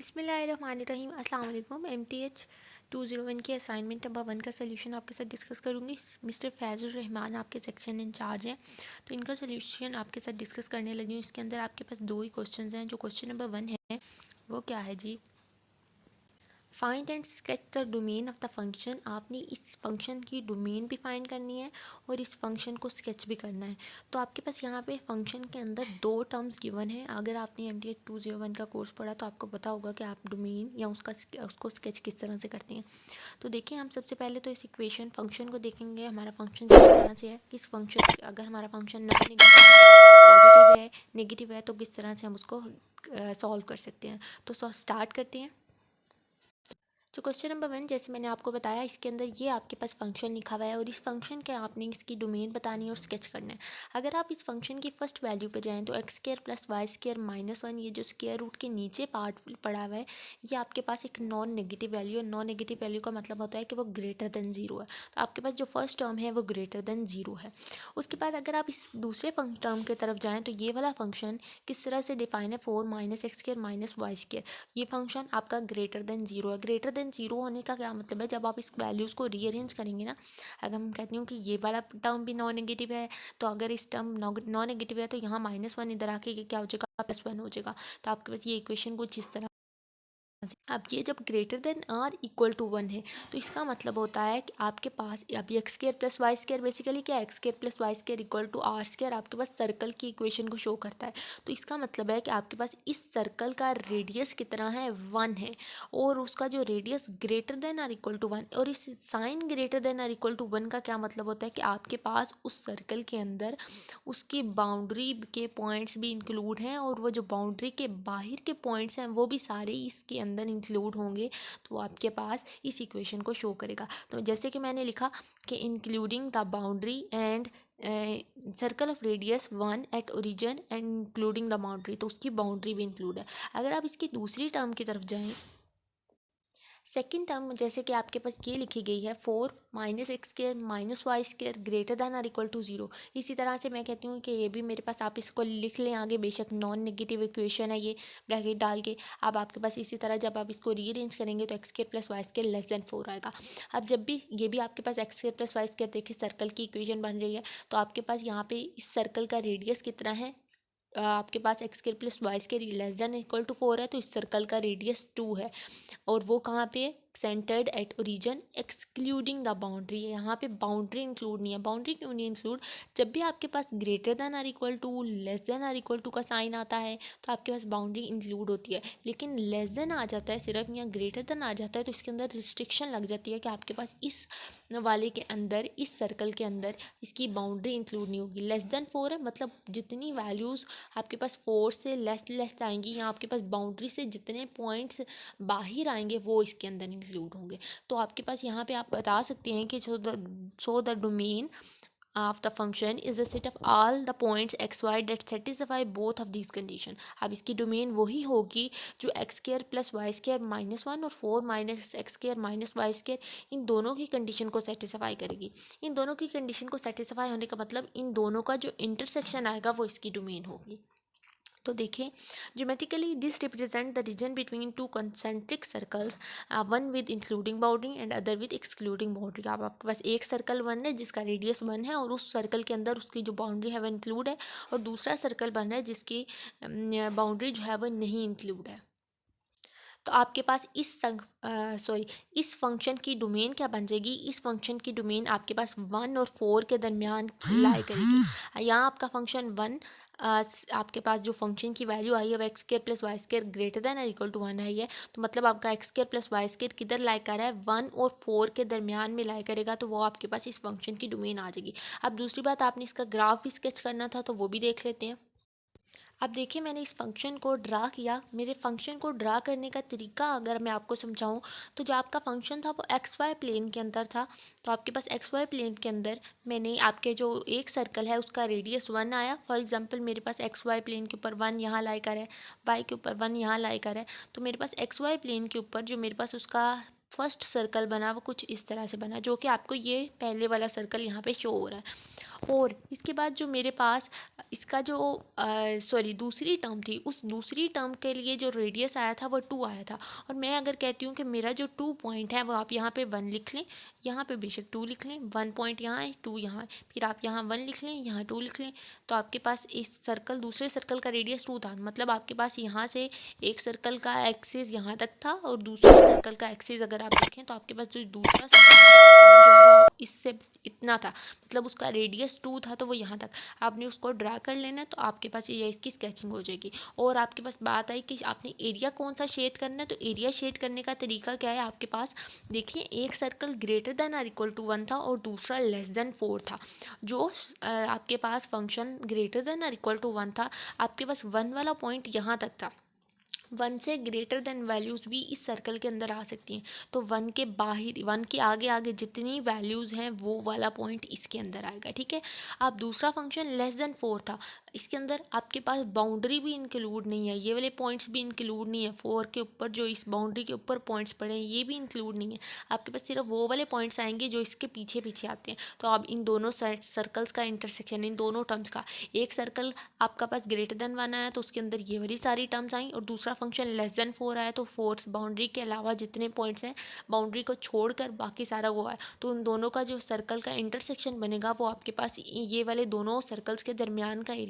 बिस्मिल्लाहिर्रहमानिर्रहीम। अस्सलाम वालेकुम। MTH 201 की असाइनमेंट नंबर 1 का सोल्यूशन आपके साथ डिस्कस करूँगी। मिस्टर फैज़ुर रहमान आपके सेक्शन इंचार्ज हैं, तो इनका सोल्यूशन आपके साथ डिस्कस करने लगी हूँ। इसके अंदर आपके पास दो ही क्वेश्चंस हैं। जो क्वेश्चन नंबर 1 है वो क्या है जी, find and sketch the domain of the function. आपने इस फंक्शन की डोमेन भी फाइंड करनी है और इस फंक्शन को स्केच भी करना है। तो आपके पास यहाँ पे फंक्शन के अंदर दो टर्म्स गिवन है। अगर आपने MTH 201 का कोर्स पढ़ा तो आपको पता होगा कि आप डोमेन या उसको स्केच किस तरह से करते हैं। तो देखिए, हम सबसे पहले तो इस इक्वेशन फंक्शन को देखेंगे। हमारा फंक्शन किस तरह से है, किस फंक्शन, अगर हमारा फंक्शन नॉन पॉजिटिव है, नेगेटिव है, तो किस तरह से हम उसको सॉल्व कर सकते हैं। तो स्टार्ट करते हैं। तो क्वेश्चन नंबर 1, जैसे मैंने आपको बताया, इसके अंदर ये आपके पास फंक्शन लिखा हुआ है और इस फंक्शन के आपने इसकी डोमेन बतानी है और स्केच करना है। अगर आप इस फंक्शन की फर्स्ट वैल्यू पे जाएं तो x² + y² - 1, ये जो स्क्वायर रूट के नीचे पार्ट पड़ा हुआ है, ये आपके पास एक नॉन नेगेटिव वैल्यू है। नॉन नेगेटिव वैल्यू का मतलब होता है कि वो ग्रेटर देन जीरो है। तो आपके पास जो फर्स्ट टर्म है वो ग्रेटर देन जीरो है। उसके बाद अगर आप इस दूसरे टर्म की तरफ जाएँ तो ये वाला फंक्शन किस तरह से डिफाइन है, 4 - x² - y²। ये फंक्शन आपका ग्रेटर देन जीरो है। ग्रेटर देन जीरो होने का क्या मतलब है, जब आप इस वैल्यूज़ को रीअरेंज करेंगे ना, अगर हम कहती हूँ कि ये वाला टर्म भी नॉन नेगेटिव है, तो अगर इस टर्म नॉन नेगेटिव है तो यहाँ -1 इधर आके ये क्या हो जाएगा, +1 हो जाएगा। तो आपके पास ये इक्वेशन कुछ इस तरह। अब ये जब greater than or equal to 1 है तो इसका मतलब होता है कि आपके पास अब x² + y² बेसिकली क्या, x² + y² equal to r² आपके पास सर्कल की इक्वेशन को शो करता है। तो इसका मतलब है कि आपके पास इस सर्कल का रेडियस कितना है, 1 है, और उसका जो radius greater than or equal to 1, और इस sign greater than or equal to 1 का क्या मतलब होता है कि आपके पास उस सर्कल के अंदर उसकी बाउंड्री के पॉइंट्स भी इंक्लूड हैं, और वो जो बाउंड्री के बाहर के पॉइंट्स हैं वो भी सारे इसके अंदर इंक्लूड होंगे। तो आपके पास इस इक्वेशन को शो करेगा। तो जैसे कि मैंने लिखा कि including the boundary and circle of radius 1 at origin and including the boundary, तो उसकी बाउंड्री भी इंक्लूड है। अगर आप इसकी दूसरी टर्म की तरफ जाएं, सेकेंड टर्म जैसे कि आपके पास ये लिखी गई है, 4 - x² - y² greater than or equal to 0। इसी तरह से मैं कहती हूँ कि ये भी मेरे पास, आप इसको लिख लें आगे, बेशक नॉन नेगेटिव इक्वेशन है ये, ब्रैकेट डाल के। अब आपके पास इसी तरह जब आप इसको रीअरेंज करेंगे तो x² + y² < 4 आएगा। अब जब भी ये भी आपके पास x² + y² देखिए सर्कल की इक्वेशन बन रही है, तो आपके पास यहाँ पे इस सर्कल का रेडियस कितना है, आपके पास x² + y² < 4 है, तो इस सर्कल का रेडियस 2 है। और वो कहाँ पे, centred at origin excluding the boundary है। यहाँ पे बाउंड्री इंक्लूड नहीं है। बाउंड्री क्यों नहीं इंक्लूड, जब भी आपके पास greater than or equal to, less than or equal to का साइन आता है तो आपके पास बाउंड्री इंक्लूड होती है। लेकिन लेस देन आ जाता है सिर्फ, या ग्रेटर देन आ जाता है तो इसके अंदर रिस्ट्रिक्शन लग जाती है कि आपके पास इस वाले के अंदर, इस सर्कल के अंदर इसकी बाउंड्री इंक्लूड नहीं होगी। लेस देन 4 है, मतलब जितनी वैल्यूज़ आपके पास 4 से लेस आएंगी, या आपके पास बाउंड्री से जितने पॉइंट्स बाहर आएंगे वो इसके अंदर इंक्लूड होंगे। तो आपके पास यहाँ पे आप बता सकते हैं कि so the domain of the function is a set of all the points x y that satisfy both of these condition। अब इसकी डोमेन वही होगी जो x² + y² - 1 और 4 - x² - y² इन दोनों की कंडीशन को सेटिस्फाई करेगी। इन दोनों की कंडीशन को सेटिस्फाई होने का मतलब इन दोनों का जो इंटरसेक्शन आएगा वो इसकी डोमेन होगी। तो देखिए, geometrically this represent the region between two concentric circles, one with including boundary and other with excluding boundary. अब आपके पास एक सर्कल 1 है जिसका रेडियस 1 है और उस सर्कल के अंदर उसकी जो बाउंड्री है वो इंक्लूड है, और दूसरा सर्कल बन रहा है जिसकी बाउंड्री जो है वो नहीं इंक्लूड है। तो आपके पास इस फंक्शन की डोमेन क्या बन जाएगी, इस फंक्शन की डोमेन आपके पास 1 और 4 के दरमियान लाई करेगी। यहाँ आपका फंक्शन 1, आपके पास जो फंक्शन की वैल्यू आई है वो x² + y² ग्रेटर देन और इक्वल टू 1 आई है। तो मतलब आपका x² + y² किधर लाई कर रहा है, 1 और 4 के दरमियान में लाई करेगा, तो वो आपके पास इस फंक्शन की डोमेन आ जाएगी। अब दूसरी बात, आपने इसका ग्राफ भी स्केच करना था, तो वो भी देख लेते हैं। अब देखिए, मैंने इस फंक्शन को ड्रा किया। मेरे फंक्शन को ड्रा करने का तरीका अगर मैं आपको समझाऊं, तो जो आपका फंक्शन था वो एक्स वाई प्लेन के अंदर था। तो आपके पास एक्स वाई प्लेन के अंदर मैंने आपके जो एक सर्कल है उसका रेडियस 1 आया। फॉर एग्जांपल मेरे पास एक्स वाई प्लेन के ऊपर 1 यहाँ लाई कर है, वाई के ऊपर 1 यहाँ लाई कर है। तो मेरे पास एक्स वाई प्लेन के ऊपर जो मेरे पास उसका फर्स्ट सर्कल बना वो कुछ इस तरह से बना, जो कि आपको ये पहले वाला सर्कल यहाँ पे शो हो रहा है। और इसके बाद जो मेरे पास इसका जो दूसरी टर्म थी, उस दूसरी टर्म के लिए जो रेडियस आया था वो 2 आया था। और मैं अगर कहती हूँ कि मेरा जो 2 पॉइंट है वो आप यहाँ पे 1 लिख लें, यहाँ पे बेशक 2 लिख लें, 1 पॉइंट यहाँ है, 2 यहाँ है, फिर आप यहाँ 1 लिख लें, यहाँ 2 लिख लें, तो आपके पास इस सर्कल दूसरे सर्कल का रेडियस 2 था। मतलब आपके पास यहाँ से एक सर्कल का एक्सिस यहाँ तक था और दूसरे सर्कल का एक्सिस अगर आप देखें तो आपके पास जो दूसरा सर्कल जो इससे इतना था, मतलब उसका रेडियस 2 था, तो वो यहाँ तक आपने उसको ड्रा कर लेना है, तो आपके पास ये इसकी स्केचिंग हो जाएगी। और आपके पास बात आई कि आपने एरिया कौन सा शेड करना है, तो एरिया शेड करने का तरीका क्या है आपके पास, देखिए एक सर्कल ग्रेटर देन और इक्वल टू 1 था और दूसरा लेस देन 4 था। जो आपके पास फंक्शन ग्रेटर देन और इक्वल टू 1 था, आपके पास 1 वाला पॉइंट यहाँ तक था। 1 से ग्रेटर देन वैल्यूज़ भी इस सर्कल के अंदर आ सकती हैं, तो 1 के बाहर 1 के आगे आगे जितनी वैल्यूज़ हैं वो वाला पॉइंट इसके अंदर आएगा, ठीक है। अब दूसरा फंक्शन लेस देन 4 था, इसके अंदर आपके पास बाउंड्री भी इंक्लूड नहीं है, ये वाले पॉइंट्स भी इंक्लूड नहीं है, 4 के ऊपर जो इस बाउंड्री के ऊपर पॉइंट्स पड़े हैं ये भी इंक्लूड नहीं है। आपके पास सिर्फ वो वाले पॉइंट्स आएंगे जो इसके पीछे पीछे आते हैं। तो अब इन दोनों सर्कल्स का इंटरसेक्शन, इन दोनों टर्म्स का, एक सर्कल आपका पास ग्रेटर देन 1 आया तो उसके अंदर ये वाली सारी टर्म्स आई, और दूसरा फंक्शन लेस देन 4 आया तो 4 बाउंड्री के अलावा जितने पॉइंट्स हैं बाउंड्री को छोड़कर बाकी सारा वो आया, तो उन दोनों का जो सर्कल का इंटरसेक्शन बनेगा वो आपके पास ये वाले दोनों सर्कल्स के दरमियान का एरिया